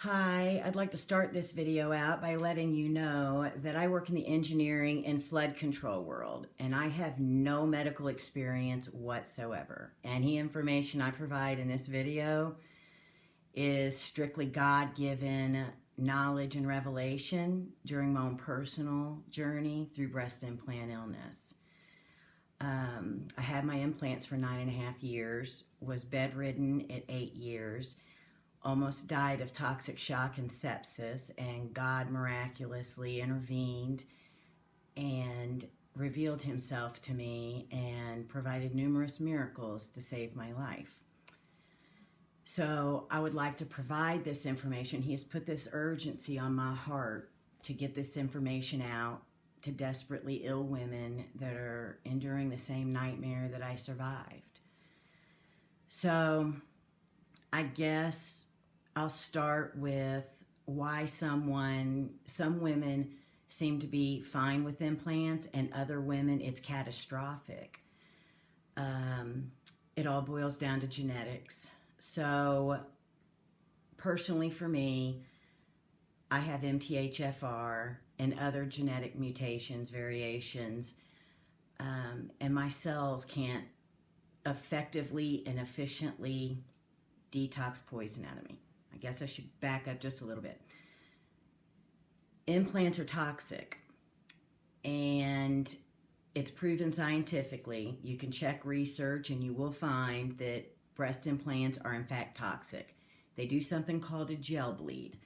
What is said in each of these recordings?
Hi, I'd like to start this video out by letting you know that I work in the engineering and flood control world, and I have no medical experience whatsoever. Any information I provide in this video is strictly God-given knowledge and revelation during my own personal journey through breast implant illness. I had my implants for 9.5 years, was bedridden at 8 years, almost died of toxic shock and sepsis, and God miraculously intervened and revealed himself to me and provided numerous miracles to save my life. So I would like to provide this information. He has put this urgency on my heart to get this information out to desperately ill women that are enduring the same nightmare that I survived. So I guess I'll start with why some women seem to be fine with implants and other women it's catastrophic. It all boils down to genetics. So personally for me, I have MTHFR and other genetic mutations, variations, and my cells can't effectively and efficiently detox poison out of me. I guess I should back up just a little bit. Implants are toxic, and it's proven scientifically. You can check research and you will find that breast implants are in fact toxic. They do something called a gel bleed.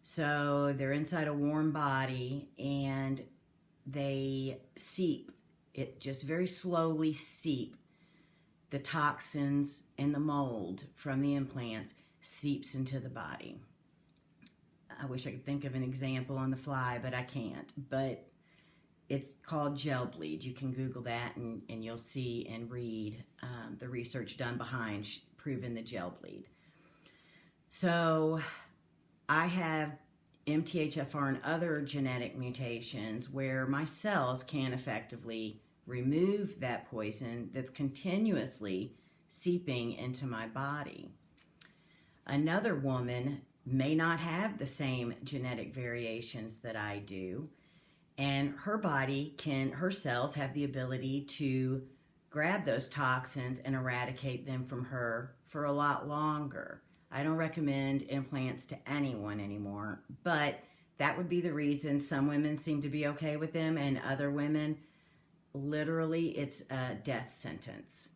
So they're inside a warm body and they seep, it just very slowly seep the toxins and the mold from the implants seeps into the body. I wish I could think of an example on the fly, but I can't. But it's called gel bleed. You can Google that and you'll see and read the research done behind proving the gel bleed. So I have MTHFR and other genetic mutations where my cells can't effectively remove that poison that's continuously seeping into my body. Another woman may not have the same genetic variations that I do, and her cells have the ability to grab those toxins and eradicate them from her for a lot longer. I don't recommend implants to anyone anymore, but that would be the reason some women seem to be okay with them, and other women, literally, it's a death sentence.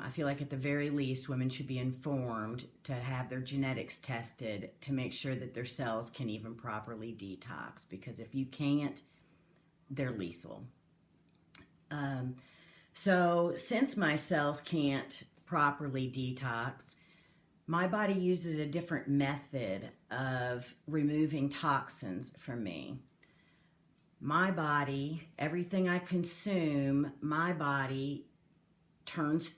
I feel like at the very least, women should be informed to have their genetics tested to make sure that their cells can even properly detox, because if you can't, they're lethal. So since my cells can't properly detox, my body uses a different method of removing toxins from me. My body, everything I consume, my body turns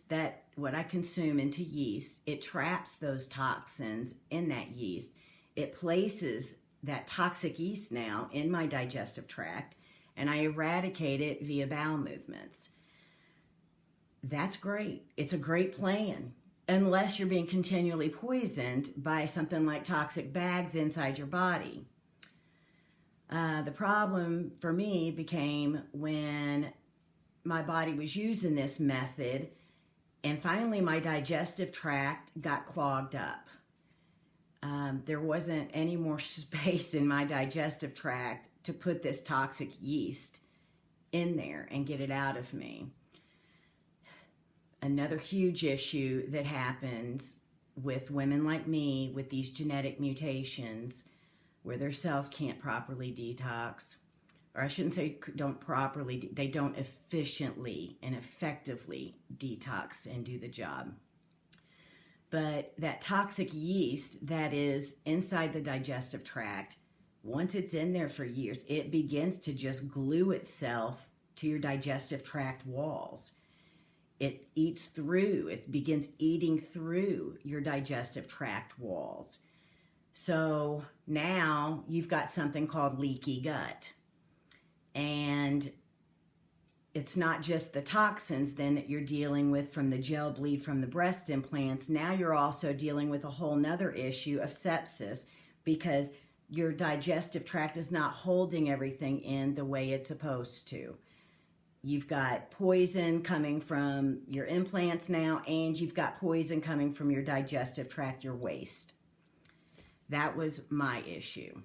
what I consume into yeast. It traps those toxins in that yeast. It places that toxic yeast now in my digestive tract, and I eradicate it via bowel movements. That's great. It's a great plan, unless you're being continually poisoned by something like toxic bags inside your body. The problem for me became when my body was using this method, and finally my digestive tract got clogged up. There wasn't any more space in my digestive tract to put this toxic yeast in there and get it out of me. Another huge issue that happens with women like me with these genetic mutations where their cells can't properly detox, or I shouldn't say don't properly, they don't efficiently and effectively detox and do the job. But that toxic yeast that is inside the digestive tract, once it's in there for years, it begins to just glue itself to your digestive tract walls. It begins eating through your digestive tract walls. So now you've got something called leaky gut. And it's not just the toxins then that you're dealing with from the gel bleed from the breast implants. Now you're also dealing with a whole nother issue of sepsis, because your digestive tract is not holding everything in the way it's supposed to. You've got poison coming from your implants now, and you've got poison coming from your digestive tract, your waste. That was my issue.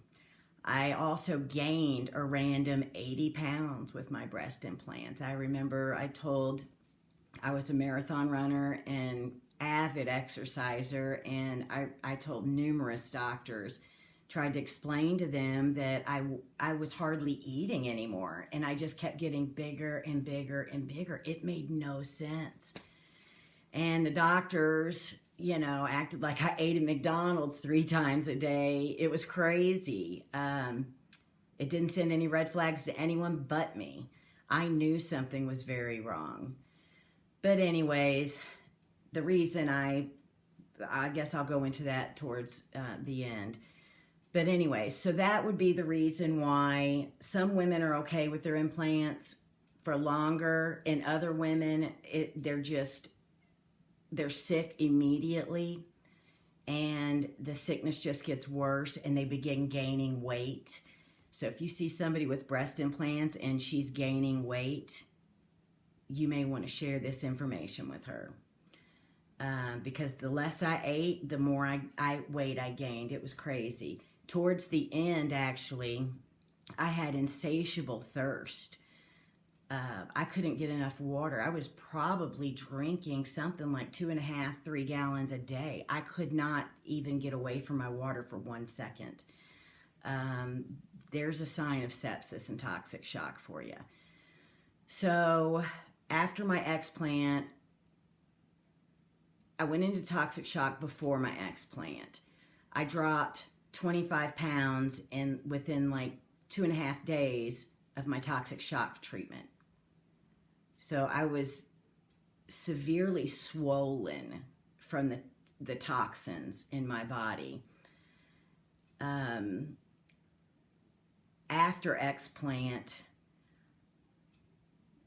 I also gained a random 80 pounds with my breast implants. I remember I was a marathon runner and avid exerciser, and I told numerous doctors, tried to explain to them that I was hardly eating anymore, and I just kept getting bigger and bigger and bigger. It made no sense. And the doctors, acted like I ate at McDonald's 3 times a day. It was crazy. It didn't send any red flags to anyone but me. I knew something was very wrong. But anyways, the reason I guess I'll go into that towards the end. But anyways, so that would be the reason why some women are okay with their implants for longer, and other women, they're sick immediately, and the sickness just gets worse and they begin gaining weight. So if you see somebody with breast implants and she's gaining weight, you may want to share this information with her. Because the less I ate, the more weight I gained. It was crazy. Towards the end, actually, I had insatiable thirst. I couldn't get enough water. I was probably drinking something like 2.5, 3 gallons a day. I could not even get away from my water for 1 second. There's a sign of sepsis and toxic shock for you. So after my explant, I went into toxic shock before my explant. I dropped 25 pounds within like 2.5 days of my toxic shock treatment. So I was severely swollen from the toxins in my body. After explant,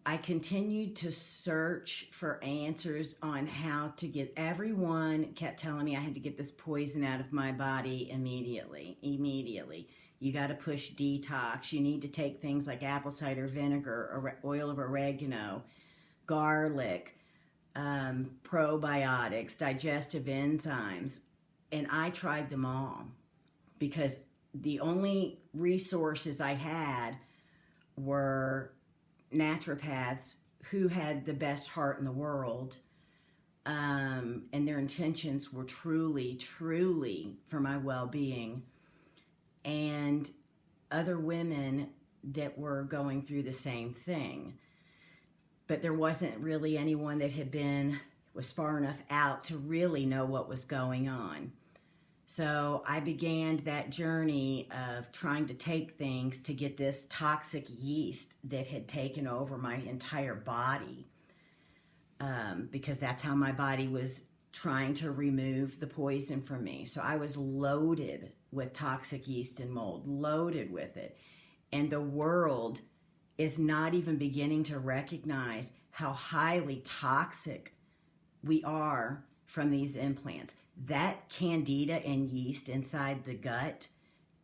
I continued to search for answers on how to get, everyone kept telling me I had to get this poison out of my body immediately. You got to push detox. You need to take things like apple cider vinegar, or oil of oregano, garlic, probiotics, digestive enzymes. And I tried them all because the only resources I had were naturopaths who had the best heart in the world, and their intentions were truly, truly for my well-being, and other women that were going through the same thing. But there wasn't really anyone that was far enough out to really know what was going on. So I began that journey of trying to take things to get this toxic yeast that had taken over my entire body, because that's how my body was trying to remove the poison from me. So I was loaded with toxic yeast and mold, loaded with it. And the world is not even beginning to recognize how highly toxic we are from these implants. That Candida and yeast inside the gut,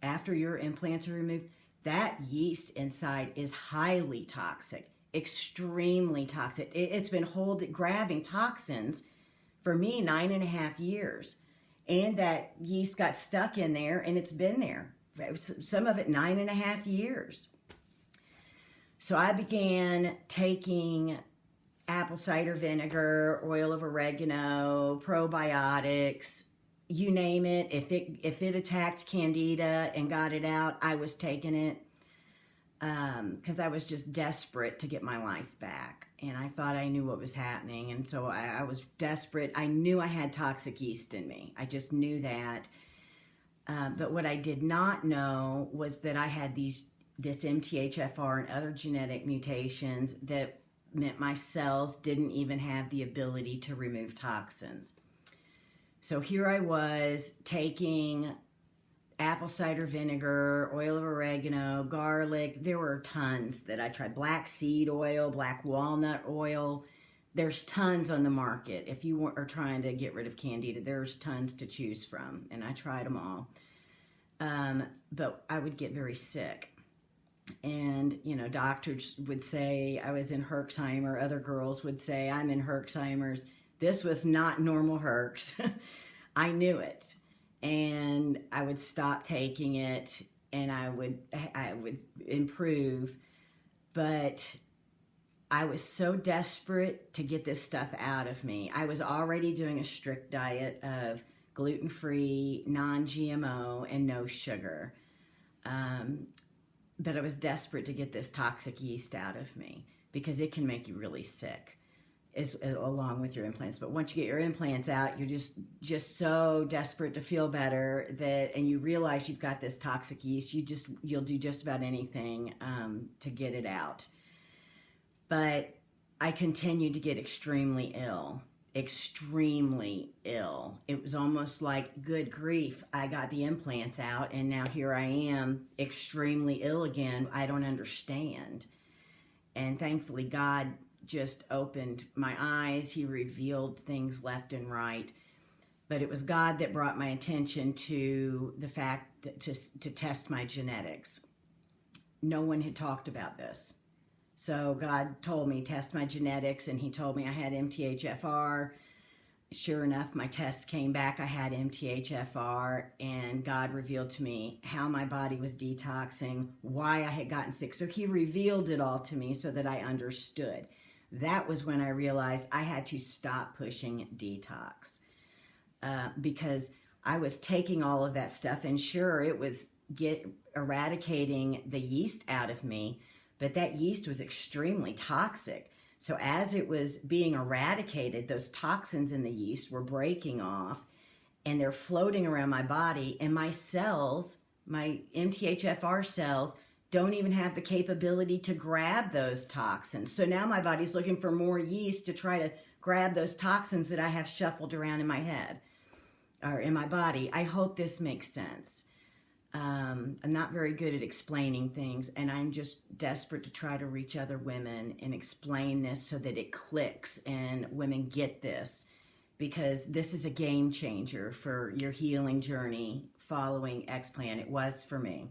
after your implants are removed, that yeast inside is highly toxic, extremely toxic. It's been grabbing toxins for me 9.5 years. And that yeast got stuck in there, and it's been there, some of it 9.5 years. So I began taking apple cider vinegar, oil of oregano, probiotics, you name it. If it attacked Candida and got it out, I was taking it, because I was just desperate to get my life back. And I thought I knew what was happening. And so I was desperate. I knew I had toxic yeast in me. I just knew that. But what I did not know was that I had this MTHFR and other genetic mutations that meant my cells didn't even have the ability to remove toxins. So here I was taking apple cider vinegar, oil of oregano, garlic. There were tons that I tried. Black seed oil, black walnut oil. There's tons on the market. If you are trying to get rid of Candida, there's tons to choose from, and I tried them all. But I would get very sick. And, doctors would say I was in Herxheimer. Other girls would say I'm in Herxheimer's. This was not normal Herx. I knew it. And I would stop taking it, and I would improve. But I was so desperate to get this stuff out of me. I was already doing a strict diet of gluten-free, non-GMO, and no sugar. But I was desperate to get this toxic yeast out of me because it can make you really sick, along with your implants. But once you get your implants out, you're just so desperate to feel better and you realize you've got this toxic yeast. You'll do just about anything to get it out. But I continued to get extremely ill. It was almost like, good grief, I got the implants out and now here I am extremely ill again. I don't understand. And thankfully God just opened my eyes. He revealed things left and right. But it was God that brought my attention to the fact to test my genetics. No one had talked about this. So God told me, test my genetics, and he told me I had MTHFR. Sure enough, my tests came back. I had MTHFR, and God revealed to me how my body was detoxing, why I had gotten sick. So he revealed it all to me so that I understood. That was when I realized I had to stop pushing detox because I was taking all of that stuff, and sure, it was eradicating the yeast out of me, but that yeast was extremely toxic. So as it was being eradicated, those toxins in the yeast were breaking off and they're floating around my body, and my cells, my MTHFR cells, don't even have the capability to grab those toxins. So now my body's looking for more yeast to try to grab those toxins that I have shuffled around in my head or in my body. I hope this makes sense. I'm not very good at explaining things, and I'm just desperate to try to reach other women and explain this so that it clicks and women get this, because this is a game changer for your healing journey following Explant. It was for me.